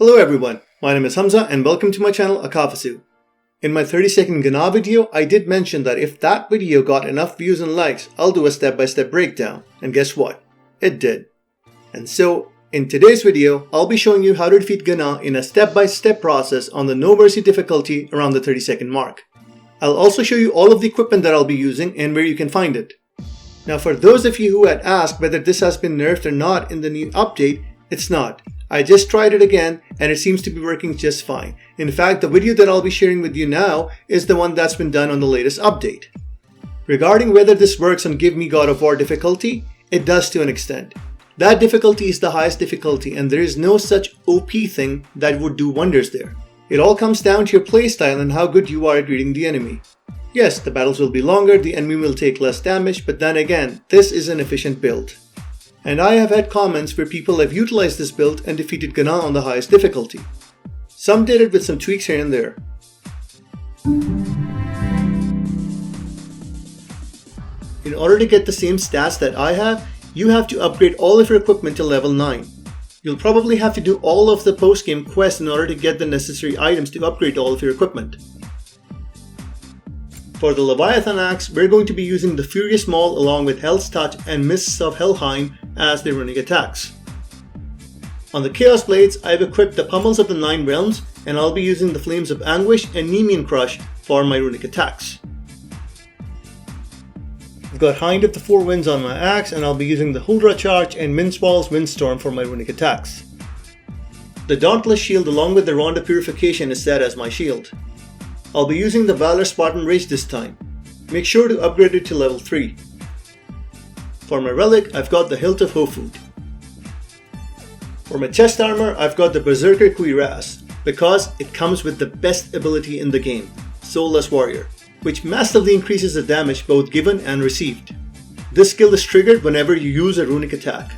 Hello everyone, my name is Hamza and welcome to my channel akhafasu. In my 30-second Gana video, I did mention that if that video got enough views and likes, I'll do a step-by-step breakdown. And guess what? It did. And so, in today's video, I'll be showing you how to defeat Gana in a step-by-step process on the No Mercy difficulty around the 30-second mark. I'll also show you all of the equipment that I'll be using and where you can find it. Now for those of you who had asked whether this has been nerfed or not in the new update, it's not. I just tried it again and it seems to be working just fine. In fact, the video that I'll be sharing with you now is the one that's been done on the latest update. Regarding whether this works on Give Me God of War difficulty, it does to an extent. That difficulty is the highest difficulty and there is no such OP thing that would do wonders there. It all comes down to your playstyle and how good you are at reading the enemy. Yes, the battles will be longer, the enemy will take less damage, but then again, this is an efficient build. And I have had comments where people have utilized this build and defeated Gana on the highest difficulty. Some did it with some tweaks here and there. In order to get the same stats that I have, you have to upgrade all of your equipment to level 9. You'll probably have to do all of the post-game quests in order to get the necessary items to upgrade all of your equipment. For the Leviathan Axe, we're going to be using the Furious Maul along with Hell's Touch and Mists of Helheim as their runic attacks. On the Chaos Blades, I've equipped the Pummels of the Nine Realms and I'll be using the Flames of Anguish and Nemean Crush for my runic attacks. I've got Hind of the Four Winds on my axe and I'll be using the Huldra Charge and Mindswall's Windstorm for my runic attacks. The Dauntless Shield along with the Rod of Purification is set as my shield. I'll be using the Valor Spartan Rage this time. Make sure to upgrade it to level 3. For my relic, I've got the Hilt of Hofud. For my chest armor, I've got the Berserker Cuirass, because it comes with the best ability in the game, Soulless Warrior, which massively increases the damage both given and received. This skill is triggered whenever you use a runic attack.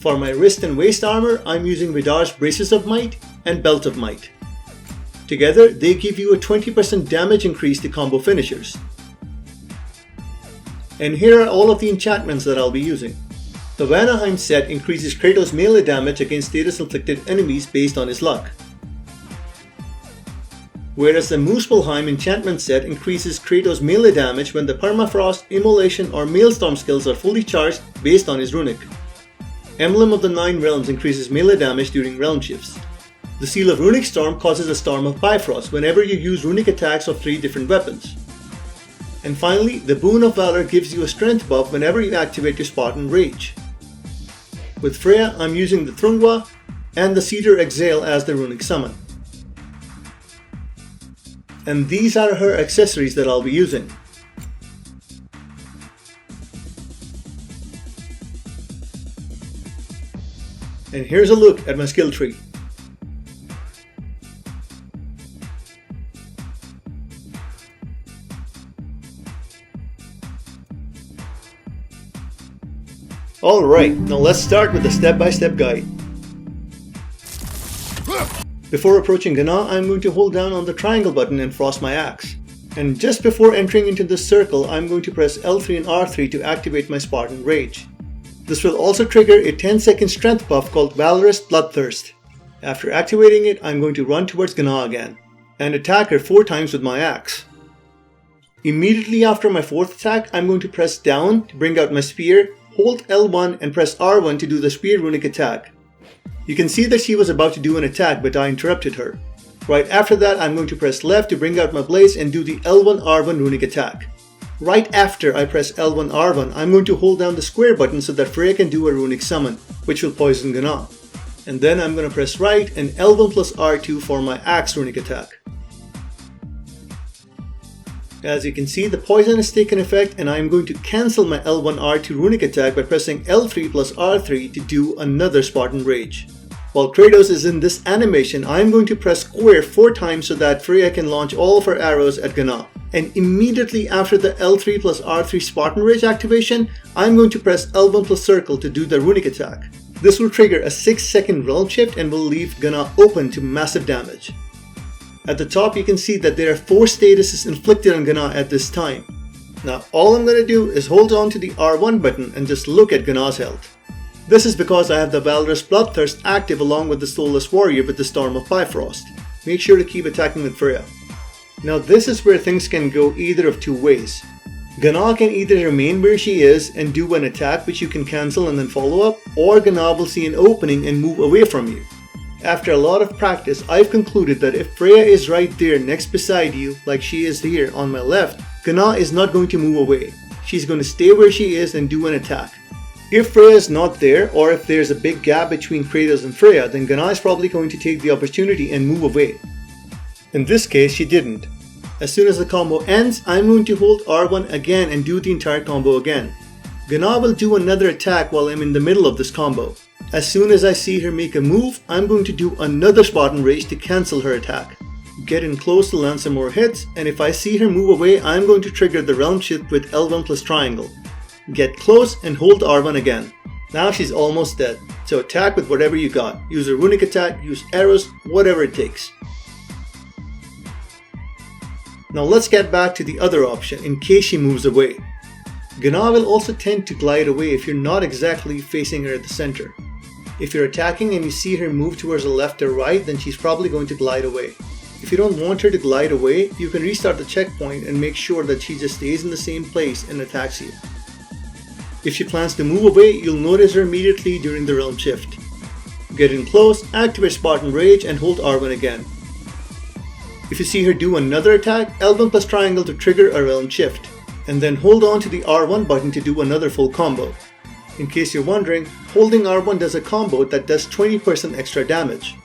For my wrist and waist armor, I'm using Vidar's Braces of Might and Belt of Might. Together, they give you a 20% damage increase to combo finishers. And here are all of the enchantments that I'll be using. The Vanaheim set increases Kratos' melee damage against status-inflicted enemies based on his luck. Whereas the Muspelheim enchantment set increases Kratos' melee damage when the Permafrost, Immolation or Maelstrom skills are fully charged based on his runic. Emblem of the Nine Realms increases melee damage during realm shifts. The Seal of Runic Storm causes a Storm of Bifrost whenever you use runic attacks of 3 different weapons. And finally, the Boon of Valor gives you a strength buff whenever you activate your Spartan Rage. With Freya, I'm using the Thrungwa and the Cedar Exhale as the runic summon. And these are her accessories that I'll be using. And here's a look at my skill tree. Alright, now let's start with the step-by-step guide. Before approaching Gana, I'm going to hold down on the triangle button and frost my axe. And just before entering into this circle, I'm going to press L3 and R3 to activate my Spartan Rage. This will also trigger a 10-second strength buff called Valorous Bloodthirst. After activating it, I'm going to run towards Gana again, and attack her 4 times with my axe. Immediately after my 4th attack, I'm going to press down to bring out my spear, hold L1 and press R1 to do the spear runic attack. You can see that she was about to do an attack but I interrupted her. Right after that I'm going to press left to bring out my blaze and do the L1 R1 runic attack. Right after I press L1 R1 I'm going to hold down the square button so that Freya can do a runic summon, which will poison Gana. And then I'm going to press right and L1 plus R2 for my axe runic attack. As you can see, the poison has taken effect and I am going to cancel my L1 R2 runic attack by pressing L3 plus R3 to do another Spartan Rage. While Kratos is in this animation, I am going to press square 4 times so that Freya can launch all of her arrows at Gana. And immediately after the L3 plus R3 Spartan Rage activation, I am going to press L1 plus circle to do the runic attack. This will trigger a 6-second realm shift and will leave Gana open to massive damage. At the top you can see that there are 4 statuses inflicted on Gana at this time. Now all I'm going to do is hold on to the R1 button and just look at Gana's health. This is because I have the Valorous Bloodthirst active along with the Soulless Warrior with the Storm of Bifrost. Make sure to keep attacking with Freya. Now this is where things can go either of two ways. Gná can either remain where she is and do an attack which you can cancel and then follow up, or Gná will see an opening and move away from you. After a lot of practice, I've concluded that if Freya is right there next beside you, like she is here on my left, Gná is not going to move away. She's going to stay where she is and do an attack. If Freya is not there, or if there's a big gap between Kratos and Freya, then Gná is probably going to take the opportunity and move away. In this case, she didn't. As soon as the combo ends, I'm going to hold R1 again and do the entire combo again. Gná will do another attack while I'm in the middle of this combo. As soon as I see her make a move, I'm going to do another Spartan Rage to cancel her attack. Get in close to land some more hits, and if I see her move away, I'm going to trigger the Realm Shift with L1 plus Triangle. Get close and hold R1 again. Now she's almost dead, so attack with whatever you got. Use a runic attack, use arrows, whatever it takes. Now let's get back to the other option in case she moves away. Gná will also tend to glide away if you're not exactly facing her at the center. If you're attacking and you see her move towards the left or right, then she's probably going to glide away. If you don't want her to glide away, you can restart the checkpoint and make sure that she just stays in the same place and attacks you. If she plans to move away, you'll notice her immediately during the Realm Shift. Get in close, activate Spartan Rage and hold R1 again. If you see her do another attack, L1 plus Triangle to trigger a Realm Shift, and then hold on to the R1 button to do another full combo. In case you're wondering, holding R1 does a combo that does 20% extra damage.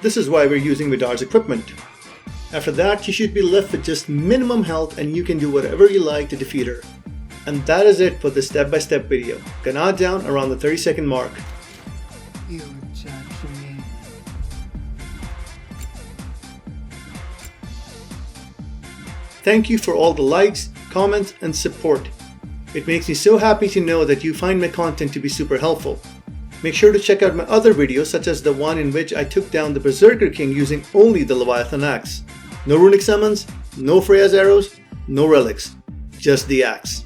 This is why we're using Vidar's equipment. After that, you should be left with just minimum health and you can do whatever you like to defeat her. And that is it for this step-by-step video. Gná down around the 30-second mark. You judge me. Thank you for all the likes, comments, and support. It makes me so happy to know that you find my content to be super helpful. Make sure to check out my other videos such as the one in which I took down the Berserker King using only the Leviathan Axe. No runic summons, no Freya's arrows, no relics, just the axe.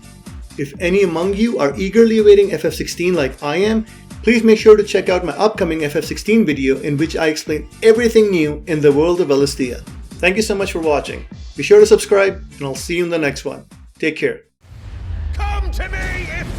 If any among you are eagerly awaiting FF16 like I am, please make sure to check out my upcoming FF16 video in which I explain everything new in the world of Elistia. Thank you so much for watching. Be sure to subscribe and I'll see you in the next one. Take care. Come to me if